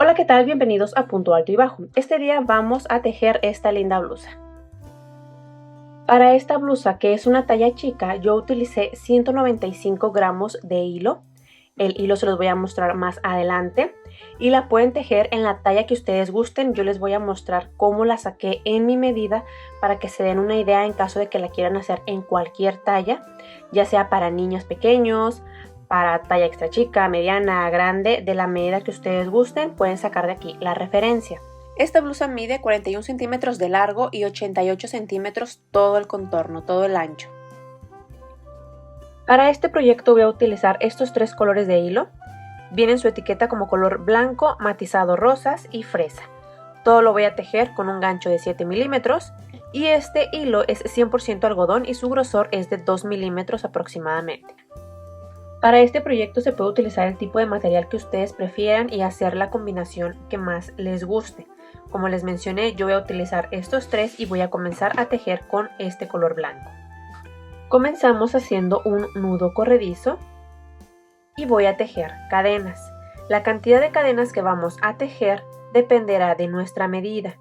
Hola, ¿qué tal? Bienvenidos a Punto Alto y Bajo. Este día vamos a tejer esta linda blusa. Para esta blusa, que es una talla chica, yo utilicé 195 gramos de hilo. El hilo se los voy a mostrar más adelante y la pueden tejer en la talla que ustedes gusten. Yo les voy a mostrar cómo la saqué en mi medida para que se den una idea en caso de que la quieran hacer en cualquier talla, ya sea para niños pequeños, para talla extra chica, mediana, grande, de la medida que ustedes gusten, pueden sacar de aquí la referencia. Esta blusa mide 41 centímetros de largo y 88 centímetros todo el contorno, todo el ancho. Para este proyecto voy a utilizar estos tres colores de hilo. Viene en su etiqueta como color blanco, matizado rosas y fresa. Todo lo voy a tejer con un gancho de 7 milímetros y este hilo es 100% algodón y su grosor es de 2 milímetros aproximadamente. Para este proyecto se puede utilizar el tipo de material que ustedes prefieran y hacer la combinación que más les guste. Como les mencioné, yo voy a utilizar estos tres y voy a comenzar a tejer con este color blanco. Comenzamos haciendo un nudo corredizo y voy a tejer cadenas. La cantidad de cadenas que vamos a tejer dependerá de nuestra medida.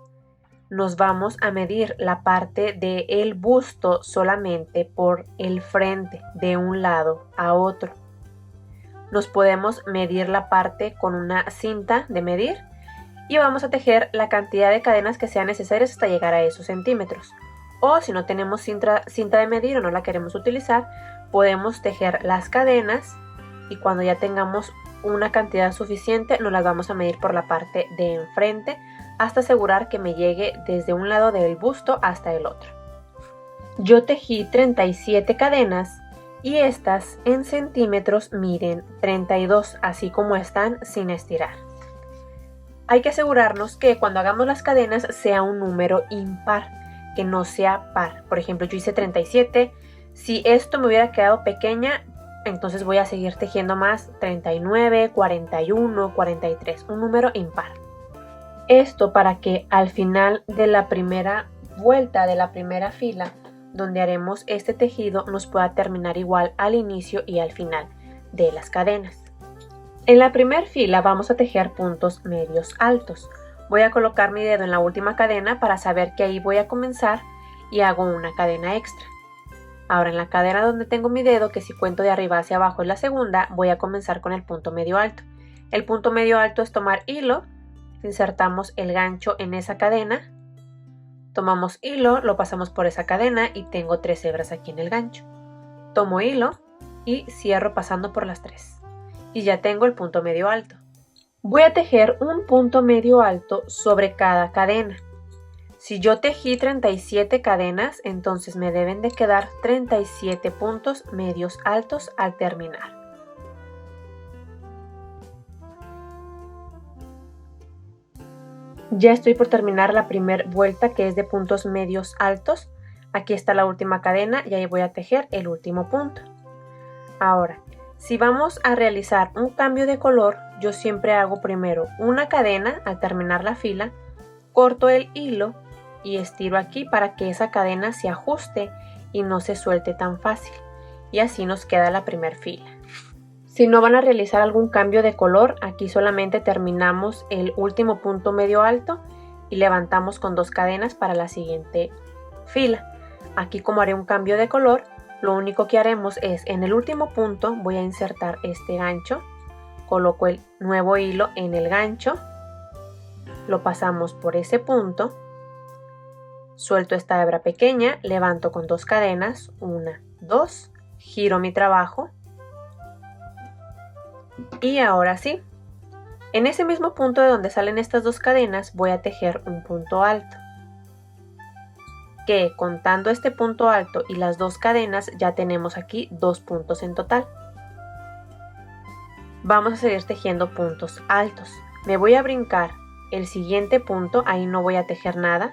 Nos vamos a medir la parte del busto solamente por el frente, de un lado a otro. Nos podemos medir la parte con una cinta de medir y vamos a tejer la cantidad de cadenas que sean necesarias hasta llegar a esos centímetros. O si no tenemos cinta de medir o no la queremos utilizar, podemos tejer las cadenas y cuando ya tengamos una cantidad suficiente nos las vamos a medir por la parte de enfrente hasta asegurar que me llegue desde un lado del busto hasta el otro. Yo tejí 37 cadenas y estas en centímetros miden 32, así como están sin estirar. Hay que asegurarnos que cuando hagamos las cadenas sea un número impar, que no sea par. Por ejemplo, yo hice 37. Si esto me hubiera quedado pequeña, entonces voy a seguir tejiendo más 39, 41, 43, un número impar. Esto para que al final de la primera vuelta, de la primera fila, donde haremos este tejido, nos pueda terminar igual al inicio y al final de las cadenas. En la primera fila vamos a tejer puntos medios altos. Voy a colocar mi dedo en la última cadena para saber que ahí voy a comenzar y hago una cadena extra. Ahora en la cadena donde tengo mi dedo, que si cuento de arriba hacia abajo es la segunda, voy a comenzar con el punto medio alto. El punto medio alto es tomar hilo, insertamos el gancho en esa cadena, tomamos hilo, lo pasamos por esa cadena y tengo 3 hebras aquí en el gancho. Tomo hilo y cierro pasando por las 3. Y ya tengo el punto medio alto. Voy a tejer un punto medio alto sobre cada cadena. Si yo tejí 37 cadenas, entonces me deben de quedar 37 puntos medios altos al terminar. Ya estoy por terminar la primera vuelta, que es de puntos medios altos. Aquí está la última cadena y ahí voy a tejer el último punto. Ahora, si vamos a realizar un cambio de color, yo siempre hago primero una cadena al terminar la fila, corto el hilo y estiro aquí para que esa cadena se ajuste y no se suelte tan fácil. Y así nos queda la primera fila. Si no van a realizar algún cambio de color, aquí solamente terminamos el último punto medio alto y levantamos con 2 cadenas para la siguiente fila. Aquí, como haré un cambio de color, lo único que haremos es en el último punto voy a insertar este gancho, coloco el nuevo hilo en el gancho, lo pasamos por ese punto, suelto esta hebra pequeña, levanto con 2 cadenas, 1, 2, giro mi trabajo. Y ahora sí, en ese mismo punto de donde salen estas 2 cadenas voy a tejer un punto alto, que contando este punto alto y las 2 cadenas ya tenemos aquí 2 puntos en total. Vamos a seguir tejiendo puntos altos. Me voy a brincar el siguiente punto, ahí no voy a tejer nada,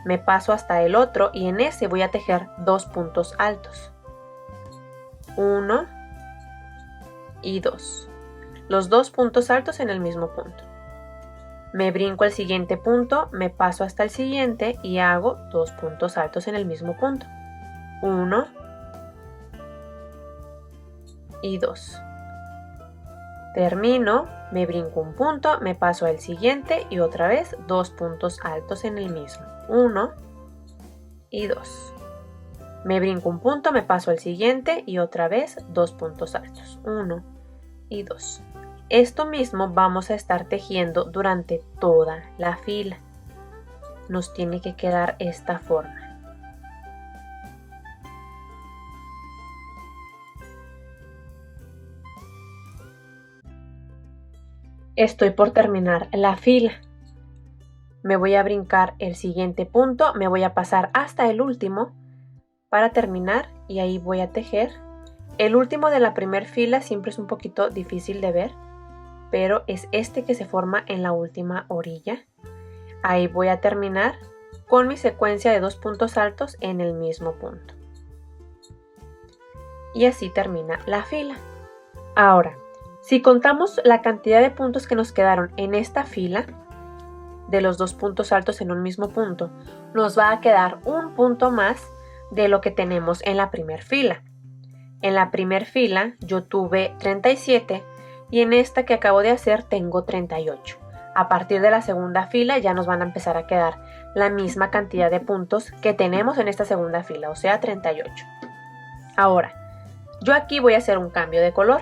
me paso hasta el otro y en ese voy a tejer 2 puntos altos. 1 y 2. Los 2 puntos altos en el mismo punto. Me brinco al siguiente punto, me paso hasta el siguiente y hago 2 puntos altos en el mismo punto. 1 y 2. Termino, me brinco un punto, me paso al siguiente y otra vez 2 puntos altos en el mismo. 1 y 2. Me brinco un punto, me paso al siguiente y otra vez 2 puntos altos. 1 y 2. Esto mismo vamos a estar tejiendo durante toda la fila. Nos tiene que quedar esta forma. Estoy por terminar la fila. Me voy a brincar el siguiente punto, me voy a pasar hasta el último para terminar y ahí voy a tejer. El último de la primera fila siempre es un poquito difícil de ver, pero es este que se forma en la última orilla. Ahí voy a terminar con mi secuencia de 2 puntos altos en el mismo punto. Y así termina la fila. Ahora, si contamos la cantidad de puntos que nos quedaron en esta fila, de los 2 puntos altos en un mismo punto, nos va a quedar un punto más de lo que tenemos en la primera fila. En la primera fila yo tuve 37 y en esta que acabo de hacer tengo 38. A partir de la segunda fila ya nos van a empezar a quedar la misma cantidad de puntos que tenemos en esta segunda fila, o sea 38. Ahora, yo aquí voy a hacer un cambio de color.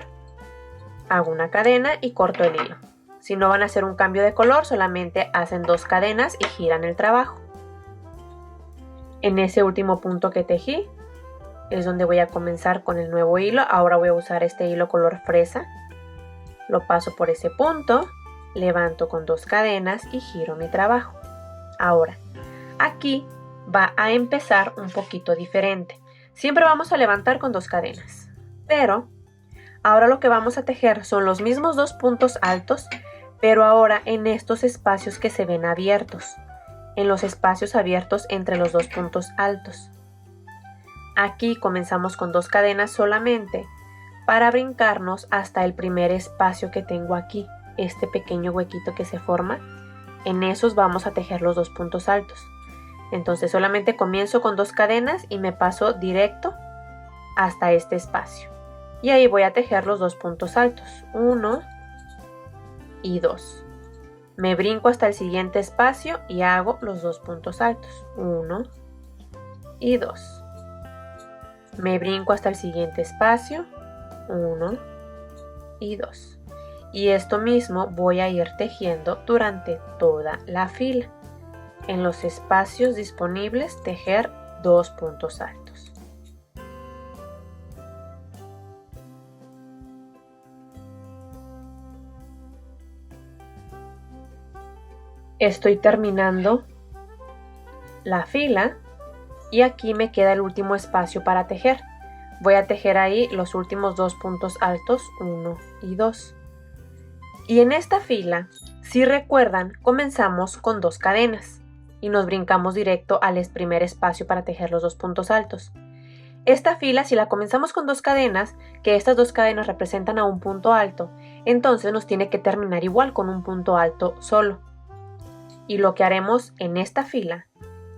Hago una cadena y corto el hilo. Si no van a hacer un cambio de color, solamente hacen 2 cadenas y giran el trabajo. En ese último punto que tejí es donde voy a comenzar con el nuevo hilo. Ahora voy a usar este hilo color fresa. Lo paso por ese punto, levanto con 2 cadenas y giro mi trabajo. Ahora, aquí va a empezar un poquito diferente. Siempre vamos a levantar con 2 cadenas, pero ahora lo que vamos a tejer son los mismos 2 puntos altos, pero ahora en estos espacios que se ven abiertos, en los espacios abiertos entre los 2 puntos altos. Aquí comenzamos con 2 cadenas solamente para brincarnos hasta el primer espacio que tengo aquí, este pequeño huequito que se forma. En esos vamos a tejer los 2 puntos altos. Entonces solamente comienzo con 2 cadenas y me paso directo hasta este espacio. Y ahí voy a tejer los 2 puntos altos, 1 y 2. Me brinco hasta el siguiente espacio y hago los 2 puntos altos, 1 y 2. Me brinco hasta el siguiente espacio, 1 y 2. Y esto mismo voy a ir tejiendo durante toda la fila. En los espacios disponibles tejer 2 puntos altos. Estoy terminando la fila y aquí me queda el último espacio para tejer. Voy a tejer ahí los últimos 2 puntos altos, 1 y 2. Y en esta fila, si recuerdan, comenzamos con 2 cadenas y nos brincamos directo al primer espacio para tejer los 2 puntos altos. Esta fila, si la comenzamos con 2 cadenas, que estas 2 cadenas representan a un punto alto, entonces nos tiene que terminar igual con un punto alto solo. Y lo que haremos en esta fila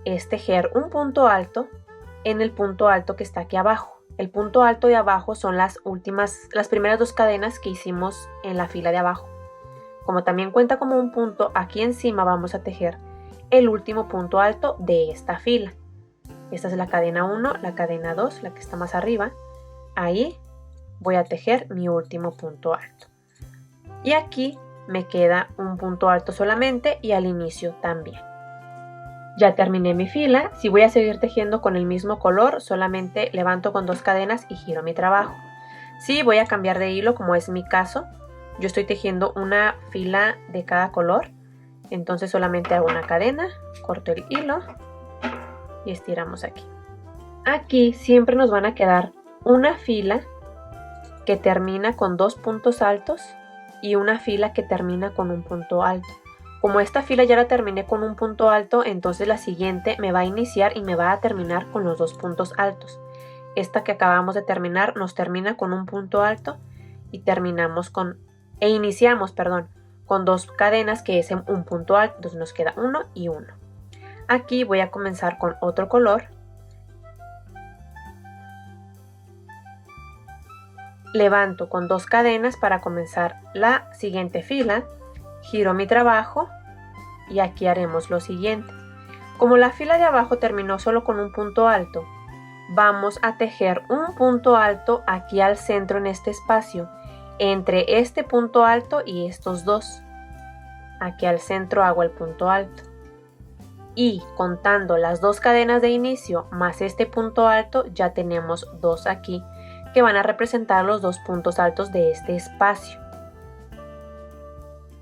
es tejer un punto alto en el punto alto que está aquí abajo. El punto alto de abajo son las primeras 2 cadenas que hicimos en la fila de abajo. Como también cuenta como un punto, aquí encima vamos a tejer el último punto alto de esta fila. Esta es la cadena 1, la cadena 2, la que está más arriba. Ahí voy a tejer mi último punto alto. Y aquí me queda un punto alto solamente y al inicio también. Ya terminé mi fila. Si voy a seguir tejiendo con el mismo color, solamente levanto con 2 cadenas y giro mi trabajo. Si voy a cambiar de hilo, como es mi caso, yo estoy tejiendo una fila de cada color, entonces solamente hago una cadena, corto el hilo y estiramos aquí. Aquí siempre nos van a quedar una fila que termina con 2 puntos altos y una fila que termina con un punto alto. Como esta fila ya la terminé con un punto alto, entonces la siguiente me va a iniciar y me va a terminar con los 2 puntos altos. Esta que acabamos de terminar nos termina con un punto alto y iniciamos con 2 cadenas que es un punto alto, entonces nos queda 1 y 1. Aquí voy a comenzar con otro color. levanto con 2 cadenas para comenzar la siguiente fila, giro mi trabajo y aquí haremos lo siguiente. Como la fila de abajo terminó solo con un punto alto, vamos a tejer un punto alto aquí al centro en este espacio, entre este punto alto y estos dos. Aquí al centro hago el punto alto. Y contando las 2 cadenas de inicio más este punto alto, ya tenemos 2 aquí, que van a representar los 2 puntos altos de este espacio.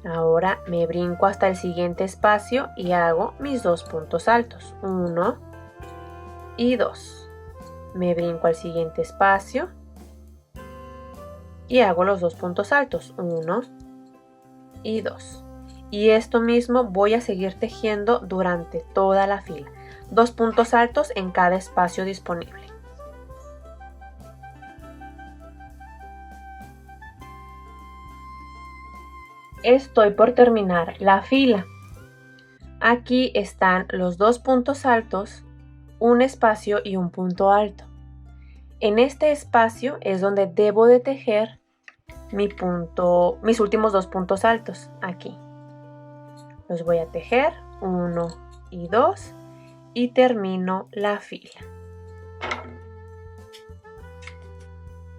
Ahora me brinco hasta el siguiente espacio y hago mis 2 puntos altos, 1 y 2. Me brinco al siguiente espacio y hago los 2 puntos altos, 1 y 2. Y esto mismo voy a seguir tejiendo durante toda la fila, 2 puntos altos en cada espacio disponible. Estoy por terminar la fila. Aquí están los 2 puntos altos, un espacio y un punto alto. En este espacio es donde debo de tejer mis últimos 2 puntos altos, aquí. Los voy a tejer 1 y 2 y termino la fila.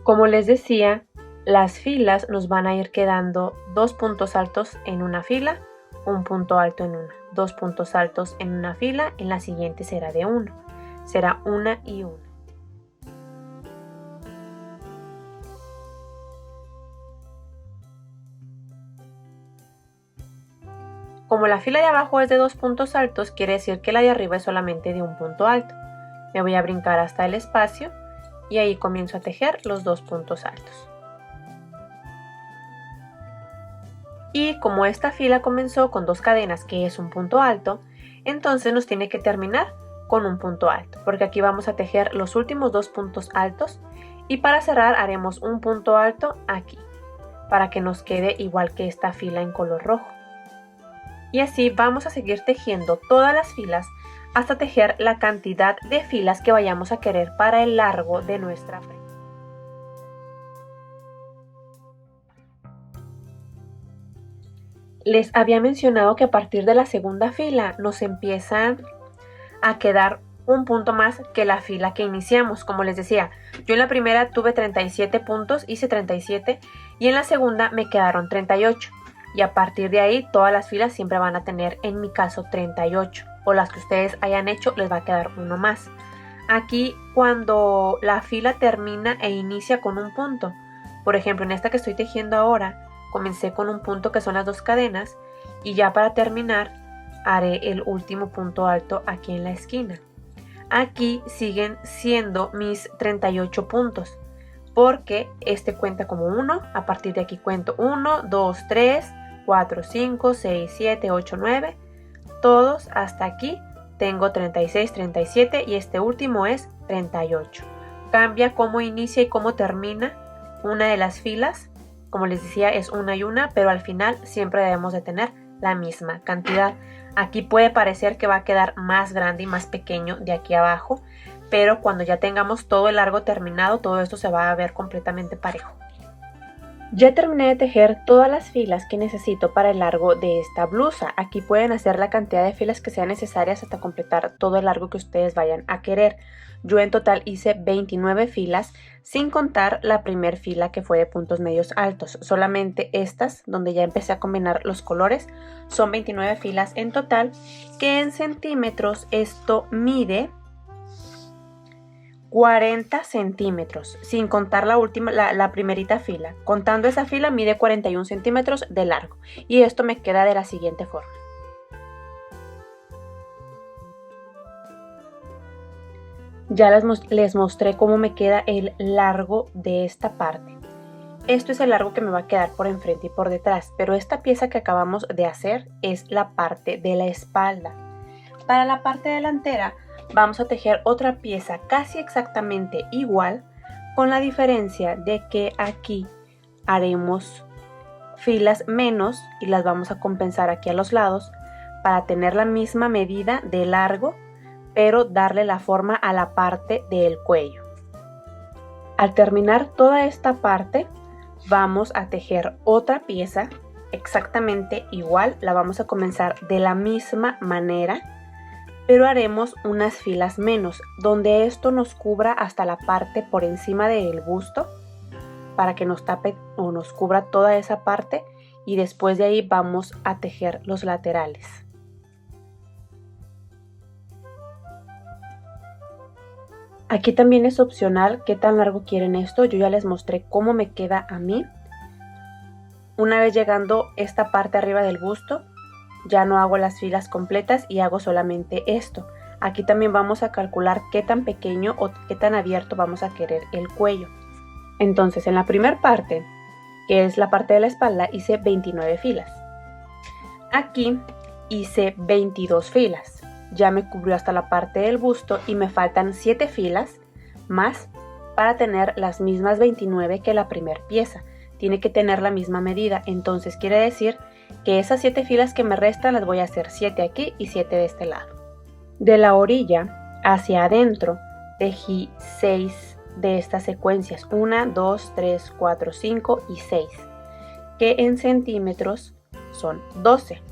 Como les decía, las filas nos van a ir quedando 2 puntos altos en una fila, un punto alto en una, 2 puntos altos en una fila, en la siguiente será de 1, será 1 y 1. Como la fila de abajo es de 2 puntos altos, quiere decir que la de arriba es solamente de un punto alto. Me voy a brincar hasta el espacio y ahí comienzo a tejer los 2 puntos altos. Y como esta fila comenzó con 2 cadenas, que es un punto alto, entonces nos tiene que terminar con un punto alto, porque aquí vamos a tejer los últimos 2 puntos altos y para cerrar haremos un punto alto aquí, para que nos quede igual que esta fila en color rojo. Y así vamos a seguir tejiendo todas las filas hasta tejer la cantidad de filas que vayamos a querer para el largo de nuestra prenda. Les había mencionado que a partir de la segunda fila nos empiezan a quedar un punto más que la fila que iniciamos. Como les decía, yo en la primera tuve 37 puntos, hice 37 y en la segunda me quedaron 38. Y a partir de ahí todas las filas siempre van a tener, en mi caso, 38. O las que ustedes hayan hecho les va a quedar uno más. Aquí cuando la fila termina e inicia con un punto. Por ejemplo, en esta que estoy tejiendo ahora, comencé con un punto que son las 2 cadenas. Y ya para terminar haré el último punto alto aquí en la esquina. Aquí siguen siendo mis 38 puntos. Porque este cuenta como 1. A partir de aquí cuento 1, 2, 3... 4, 5, 6, 7, 8, 9, todos hasta aquí tengo 36, 37 y este último es 38. Cambia cómo inicia y cómo termina una de las filas, como les decía es una y una, pero al final siempre debemos de tener la misma cantidad. Aquí puede parecer que va a quedar más grande y más pequeño de aquí abajo, pero cuando ya tengamos todo el largo terminado, todo esto se va a ver completamente parejo. Ya terminé de tejer todas las filas que necesito para el largo de esta blusa. Aquí pueden hacer la cantidad de filas que sean necesarias hasta completar todo el largo que ustedes vayan a querer. Yo en total hice 29 filas, sin contar la primer fila que fue de puntos medios altos. Solamente estas, donde ya empecé a combinar los colores, son 29 filas en total, que en centímetros esto mide 40 centímetros, sin contar la primerita fila. Contando esa fila mide 41 centímetros de largo y esto me queda de la siguiente forma. Ya les mostré cómo me queda el largo de esta parte. Esto es el largo que me va a quedar por enfrente y por detrás, pero esta pieza que acabamos de hacer es la parte de la espalda. Para la parte delantera vamos a tejer otra pieza casi exactamente igual, con la diferencia de que aquí haremos filas menos y las vamos a compensar aquí a los lados para tener la misma medida de largo, pero darle la forma a la parte del cuello. Al terminar toda esta parte, vamos a tejer otra pieza exactamente igual. La vamos a comenzar de la misma manera, pero haremos unas filas menos, donde esto nos cubra hasta la parte por encima del busto, para que nos tape o nos cubra toda esa parte, y después de ahí vamos a tejer los laterales. Aquí también es opcional qué tan largo quieren esto. Yo ya les mostré cómo me queda a mí. Una vez llegando esta parte arriba del busto, ya no hago las filas completas y hago solamente esto. Aquí también vamos a calcular qué tan pequeño o qué tan abierto vamos a querer el cuello. Entonces, en la primera parte, que es la parte de la espalda, hice 29 filas. Aquí hice 22 filas. Ya me cubrió hasta la parte del busto y me faltan 7 filas más para tener las mismas 29 que la primera pieza. Tiene que tener la misma medida, entonces quiere decir que esas 7 filas que me restan las voy a hacer 7 aquí y 7 de este lado. De la orilla hacia adentro tejí 6 de estas secuencias, 1, 2, 3, 4, 5 y 6, que en centímetros son 12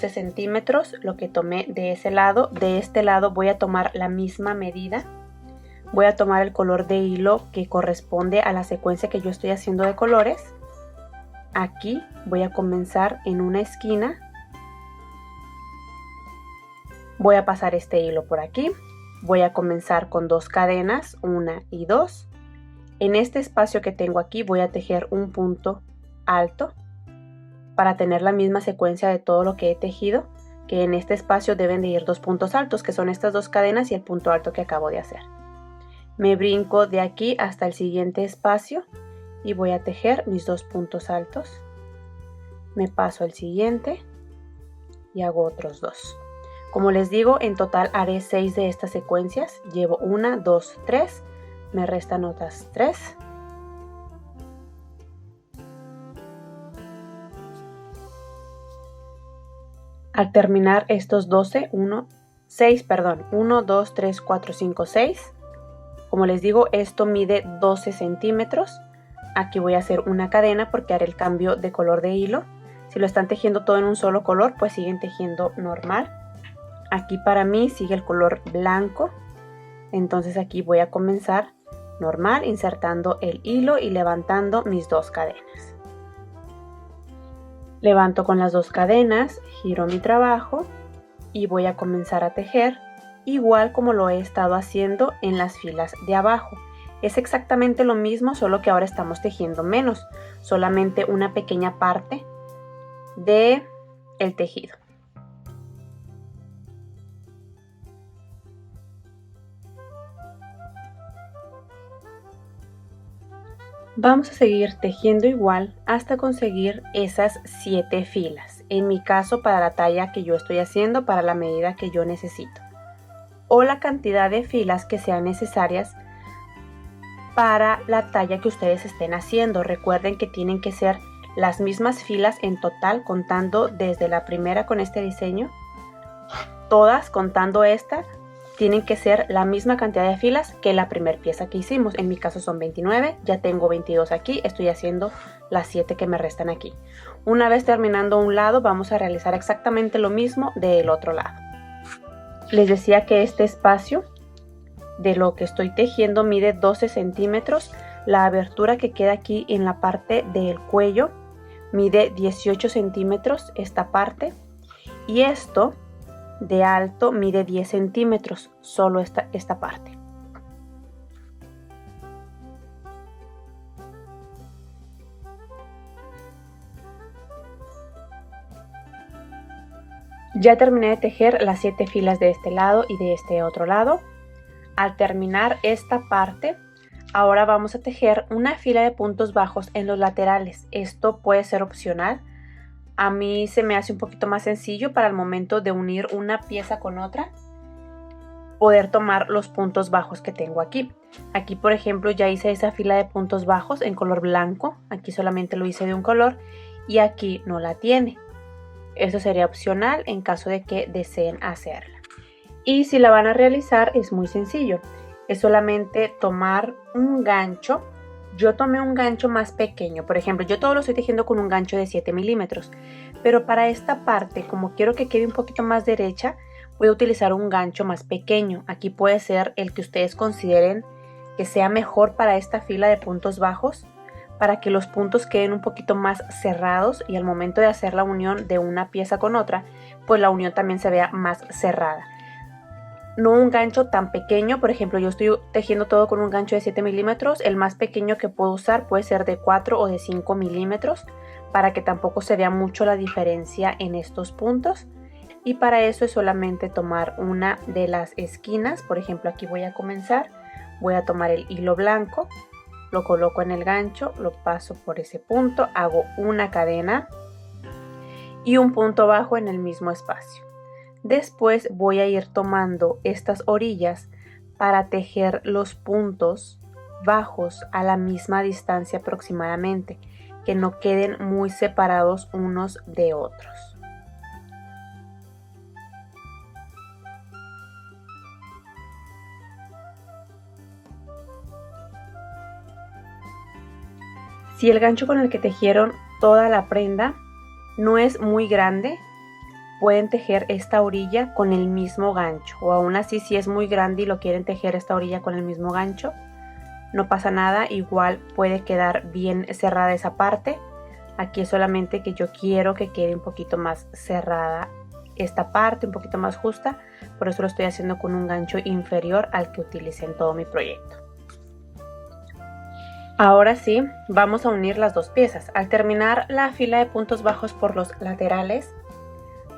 centímetros lo que tomé de ese lado. De este lado voy a tomar la misma medida, voy a tomar el color de hilo que corresponde a la secuencia que yo estoy haciendo de colores. Aquí voy a comenzar en una esquina, voy a pasar este hilo por aquí, voy a comenzar con 2 cadenas, 1 y 2. En este espacio que tengo aquí voy a tejer un punto alto para tener la misma secuencia de todo lo que he tejido, que en este espacio deben de ir 2 puntos altos, que son estas 2 cadenas y el punto alto que acabo de hacer. Me brinco de aquí hasta el siguiente espacio y voy a tejer mis 2 puntos altos. Me paso al siguiente y hago otros 2. Como les digo, en total haré 6 de estas secuencias. Llevo 1, 2, 3, me restan otras 3. Al terminar estos 1, 2, 3, 4, 5, 6. Como les digo, esto mide 12 centímetros. Aquí voy a hacer una cadena porque haré el cambio de color de hilo. Si lo están tejiendo todo en un solo color, pues siguen tejiendo normal. Aquí para mí sigue el color blanco. Entonces aquí voy a comenzar normal, insertando el hilo y levantando mis 2 cadenas. Levanto con las 2 cadenas, giro mi trabajo y voy a comenzar a tejer igual como lo he estado haciendo en las filas de abajo. Es exactamente lo mismo, solo que ahora estamos tejiendo menos, solamente una pequeña parte del tejido. Vamos a seguir tejiendo igual hasta conseguir esas 7 filas. En mi caso, para la talla que yo estoy haciendo, para la medida que yo necesito, o la cantidad de filas que sean necesarias para la talla que ustedes estén haciendo. Recuerden que tienen que ser las mismas filas en total, contando desde la primera con este diseño, todas contando esta, tienen que ser la misma cantidad de filas que la primera pieza que hicimos. En mi caso son 29, ya tengo 22 aquí, estoy haciendo las 7 que me restan aquí. Una vez terminando un lado, vamos a realizar exactamente lo mismo del otro lado. Les decía que este espacio de lo que estoy tejiendo mide 12 centímetros. La abertura que queda aquí en la parte del cuello mide 18 centímetros esta parte, y esto de alto mide 10 centímetros, solo esta parte. Ya terminé de tejer las 7 filas de este lado y de este otro lado. Al terminar esta parte, ahora vamos a tejer una fila de puntos bajos en los laterales. Esto puede ser opcional. A mí se me hace un poquito más sencillo para el momento de unir una pieza con otra, poder tomar los puntos bajos que tengo aquí. Aquí, por ejemplo, ya hice esa fila de puntos bajos en color blanco. Aquí solamente lo hice de un color y aquí no la tiene. Eso sería opcional en caso de que deseen hacerla. Y si la van a realizar, es muy sencillo. es solamente tomar un gancho. Yo tomé un gancho más pequeño, por ejemplo, yo todo lo estoy tejiendo con un gancho de 7 milímetros, pero para esta parte, como quiero que quede un poquito más derecha, voy a utilizar un gancho más pequeño. Aquí puede ser el que ustedes consideren que sea mejor para esta fila de puntos bajos, para que los puntos queden un poquito más cerrados y al momento de hacer la unión de una pieza con otra, pues la unión también se vea más cerrada. No un gancho tan pequeño, por ejemplo, yo estoy tejiendo todo con un gancho de 7 milímetros, el más pequeño que puedo usar puede ser de 4 o de 5 milímetros, para que tampoco se vea mucho la diferencia en estos puntos. Y para eso es solamente tomar una de las esquinas, por ejemplo aquí voy a comenzar, voy a tomar el hilo blanco, lo coloco en el gancho, lo paso por ese punto, hago una cadena y un punto bajo en el mismo espacio. Después voy a ir tomando estas orillas para tejer los puntos bajos a la misma distancia aproximadamente, que no queden muy separados unos de otros. Si el gancho con el que tejieron toda la prenda no es muy grande, pueden tejer esta orilla con el mismo gancho, o aún así si es muy grande y lo quieren tejer esta orilla con el mismo gancho, no pasa nada, igual puede quedar bien cerrada esa parte. Aquí es solamente que yo quiero que quede un poquito más cerrada esta parte, un poquito más justa, por eso lo estoy haciendo con un gancho inferior al que utilicé en todo mi proyecto. Ahora sí, vamos a unir las dos piezas. Al terminar la fila de puntos bajos por los laterales,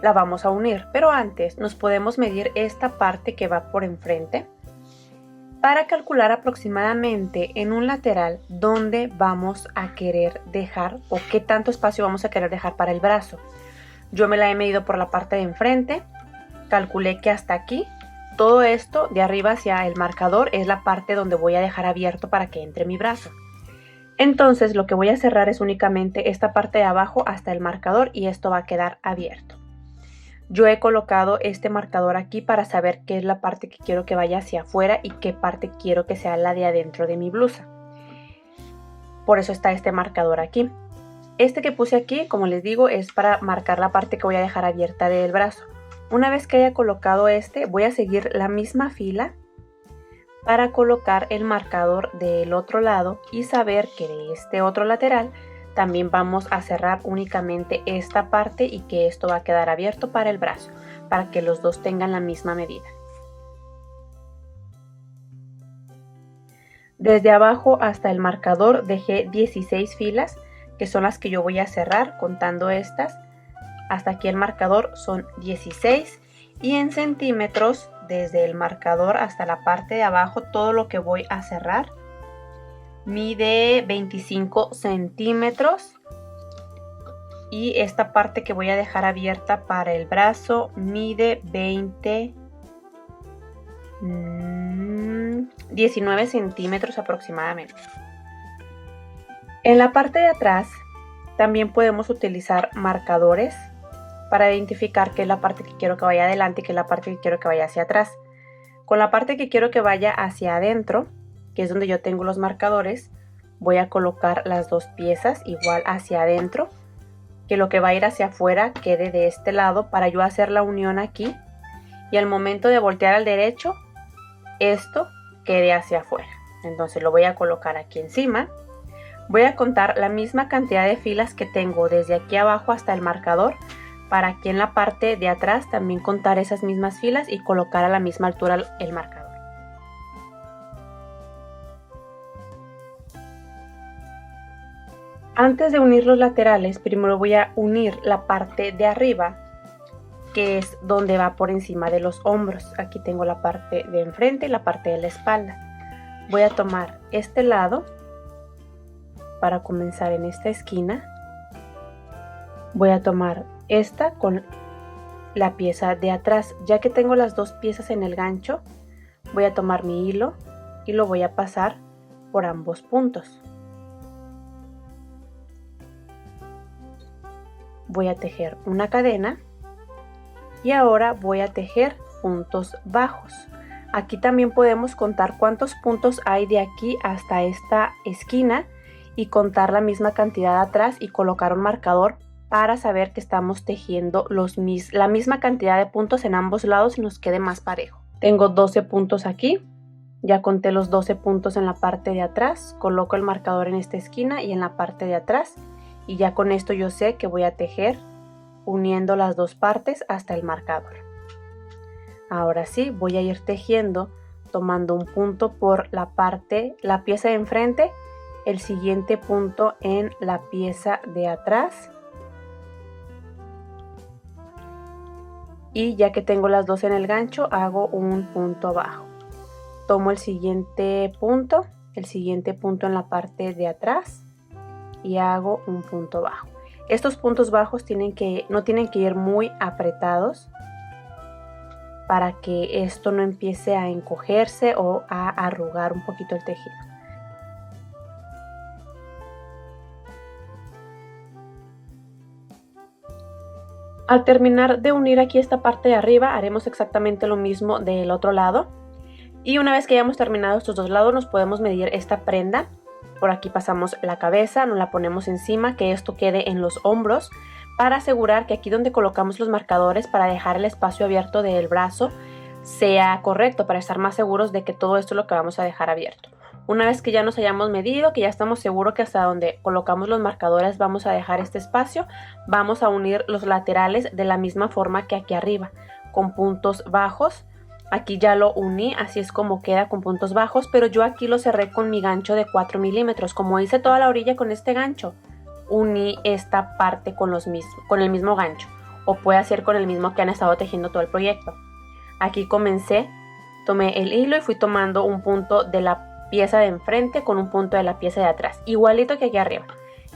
la vamos a unir, pero antes nos podemos medir esta parte que va por enfrente para calcular aproximadamente en un lateral dónde vamos a querer dejar o qué tanto espacio vamos a querer dejar para el brazo. Yo me la he medido por la parte de enfrente, calculé que hasta aquí, todo esto de arriba hacia el marcador es la parte donde voy a dejar abierto para que entre mi brazo. Entonces lo que voy a cerrar es únicamente esta parte de abajo hasta el marcador y esto va a quedar abierto. Yo he colocado este marcador aquí para saber qué es la parte que quiero que vaya hacia afuera y qué parte quiero que sea la de adentro de mi blusa. Por eso está este marcador aquí. Este que puse aquí, como les digo, es para marcar la parte que voy a dejar abierta del brazo. Una vez que haya colocado este, voy a seguir la misma fila para colocar el marcador del otro lado y saber que de este otro lateral también vamos a cerrar únicamente esta parte y que esto va a quedar abierto para el brazo, para que los dos tengan la misma medida. Desde abajo hasta el marcador dejé 16 filas, que son las que yo voy a cerrar contando estas. Hasta aquí el marcador son 16 y en centímetros desde el marcador hasta la parte de abajo todo lo que voy a cerrar mide 25 centímetros y esta parte que voy a dejar abierta para el brazo mide 19 centímetros aproximadamente. En la parte de atrás también podemos utilizar marcadores para identificar qué es la parte que quiero que vaya adelante y qué es la parte que quiero que vaya hacia atrás. Con la parte que quiero que vaya hacia adentro, que es donde yo tengo los marcadores, voy a colocar las dos piezas igual hacia adentro, que lo que va a ir hacia afuera quede de este lado para yo hacer la unión aquí y al momento de voltear al derecho, esto quede hacia afuera. Entonces lo voy a colocar aquí encima. Voy a contar la misma cantidad de filas que tengo desde aquí abajo hasta el marcador, para aquí en la parte de atrás también contar esas mismas filas y colocar a la misma altura el marcador. Antes de unir los laterales, primero voy a unir la parte de arriba, que es donde va por encima de los hombros. Aquí tengo la parte de enfrente y la parte de la espalda. Voy a tomar este lado para comenzar en esta esquina. Voy a tomar esta con la pieza de atrás. Ya que tengo las dos piezas en el gancho, voy a tomar mi hilo y lo voy a pasar por ambos puntos. Voy a tejer una cadena y ahora voy a tejer puntos bajos. Aquí también podemos contar cuántos puntos hay de aquí hasta esta esquina y contar la misma cantidad atrás y colocar un marcador para saber que estamos tejiendo la misma cantidad de puntos en ambos lados y nos quede más parejo. Tengo 12 puntos aquí, ya conté los 12 puntos en la parte de atrás, coloco el marcador en esta esquina y en la parte de atrás y ya con esto yo sé que voy a tejer uniendo las dos partes hasta el marcador. Ahora sí, voy a ir tejiendo tomando un punto por la pieza de enfrente, el siguiente punto en la pieza de atrás. Y ya que tengo las dos en el gancho, hago un punto abajo. Tomo el siguiente punto en la parte de atrás y hago un punto bajo. Estos puntos bajos no tienen que ir muy apretados para que esto no empiece a encogerse o a arrugar un poquito el tejido. Al terminar de unir aquí esta parte de arriba, haremos exactamente lo mismo del otro lado. Y una vez que hayamos terminado estos dos lados, nos podemos medir esta prenda. Por aquí pasamos la cabeza, nos la ponemos encima, que esto quede en los hombros, para asegurar que aquí donde colocamos los marcadores para dejar el espacio abierto del brazo sea correcto, para estar más seguros de que todo esto es lo que vamos a dejar abierto. Una vez que ya nos hayamos medido, que ya estamos seguros que hasta donde colocamos los marcadores vamos a dejar este espacio, vamos a unir los laterales de la misma forma que aquí arriba, con puntos bajos. Aquí ya lo uní, así es como queda con puntos bajos, pero yo aquí lo cerré con mi gancho de 4 milímetros. Como hice toda la orilla con este gancho, uní esta parte con el mismo gancho, o puede ser con el mismo que han estado tejiendo todo el proyecto. Aquí tomé el hilo y fui tomando un punto de la pieza de enfrente con un punto de la pieza de atrás, igualito que aquí arriba.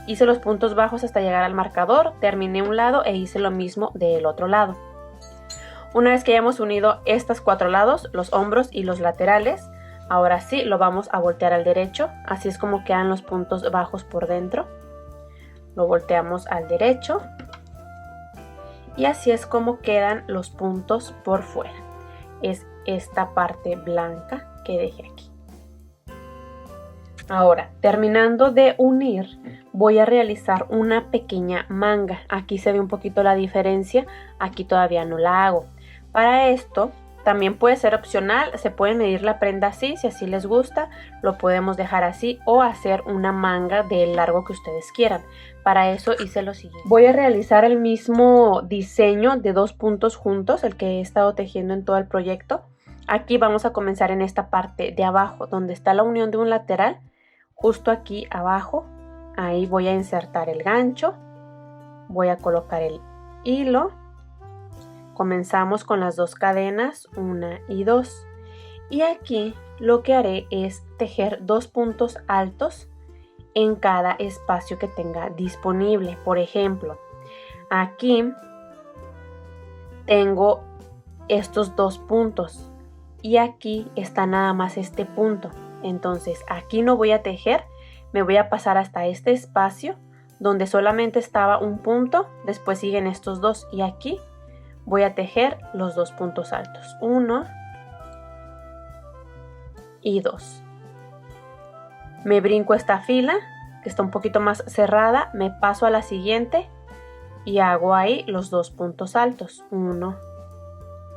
Hice los puntos bajos hasta llegar al marcador, terminé un lado e hice lo mismo del otro lado. Una vez que hayamos unido estos 4 lados, los hombros y los laterales, ahora sí lo vamos a voltear al derecho. Así es como quedan los puntos bajos por dentro. Lo volteamos al derecho y así es como quedan los puntos por fuera. Es esta parte blanca que dejé aquí. Ahora, terminando de unir, voy a realizar una pequeña manga. Aquí se ve un poquito la diferencia, aquí todavía no la hago. Para esto también puede ser opcional, se puede medir la prenda así, si así les gusta, lo podemos dejar así o hacer una manga del largo que ustedes quieran. Para eso hice lo siguiente. Voy a realizar el mismo diseño de 2 puntos juntos, el que he estado tejiendo en todo el proyecto. Aquí vamos a comenzar en esta parte de abajo, donde está la unión de un lateral, justo aquí abajo. Ahí voy a insertar el gancho, voy a colocar el hilo. Comenzamos con las 2 cadenas, 1 y 2. Y aquí lo que haré es tejer 2 puntos altos en cada espacio que tenga disponible. Por ejemplo, aquí tengo estos 2 puntos y aquí está nada más este punto. Entonces aquí no voy a tejer, me voy a pasar hasta este espacio donde solamente estaba un punto, después siguen estos 2 y aquí voy a tejer los 2 puntos altos, 1 y 2. Me brinco esta fila que está un poquito más cerrada, me paso a la siguiente y hago ahí los 2 puntos altos, 1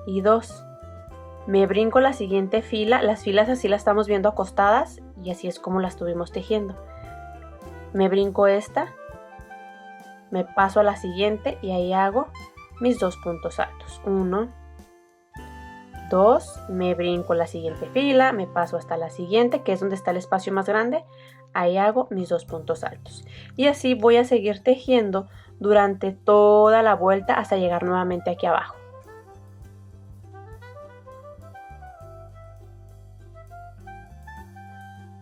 y 2. Me brinco la siguiente fila, las filas así las estamos viendo acostadas y así es como las estuvimos tejiendo. Me brinco esta, me paso a la siguiente y ahí hago mis 2 puntos altos, 1, 2, me brinco la siguiente fila, me paso hasta la siguiente, que es donde está el espacio más grande, ahí hago mis 2 puntos altos. Y así voy a seguir tejiendo durante toda la vuelta hasta llegar nuevamente aquí abajo.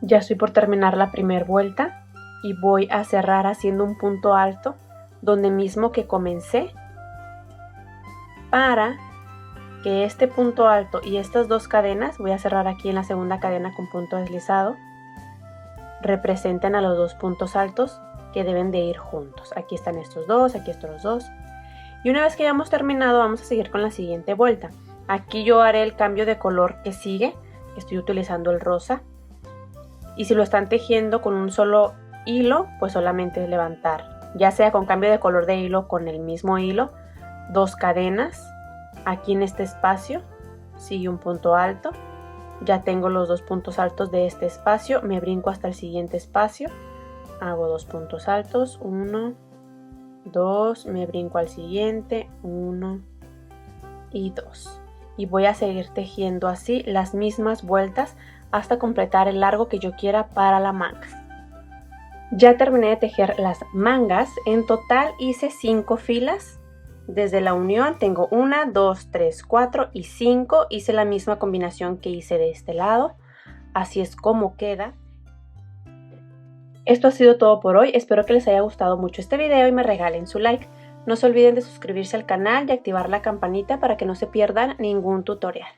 Ya estoy por terminar la primera vuelta y voy a cerrar haciendo un punto alto donde mismo que comencé, para que este punto alto y estas 2 cadenas, voy a cerrar aquí en la segunda cadena con punto deslizado, representen a los 2 puntos altos que deben de ir juntos. Aquí están estos 2, aquí estos los 2. Y una vez que hayamos terminado, vamos a seguir con la siguiente vuelta. Aquí yo haré el cambio de color que sigue. Estoy utilizando el rosa. Y si lo están tejiendo con un solo hilo, pues solamente levantar, ya sea con cambio de color de hilo o con el mismo hilo, 2 cadenas. Aquí en este espacio sigue un punto alto. Ya tengo los 2 puntos altos de este espacio, me brinco hasta el siguiente espacio, hago 2 puntos altos, 1, 2, me brinco al siguiente, 1 y 2. Y voy a seguir tejiendo así las mismas vueltas hasta completar el largo que yo quiera para la manga. Ya terminé de tejer las mangas. En total hice 5 filas. Desde la unión tengo 1, 2, 3, 4 y 5. Hice la misma combinación que hice de este lado. Así es como queda. Esto ha sido todo por hoy. Espero que les haya gustado mucho este video y me regalen su like. No se olviden de suscribirse al canal y activar la campanita para que no se pierdan ningún tutorial.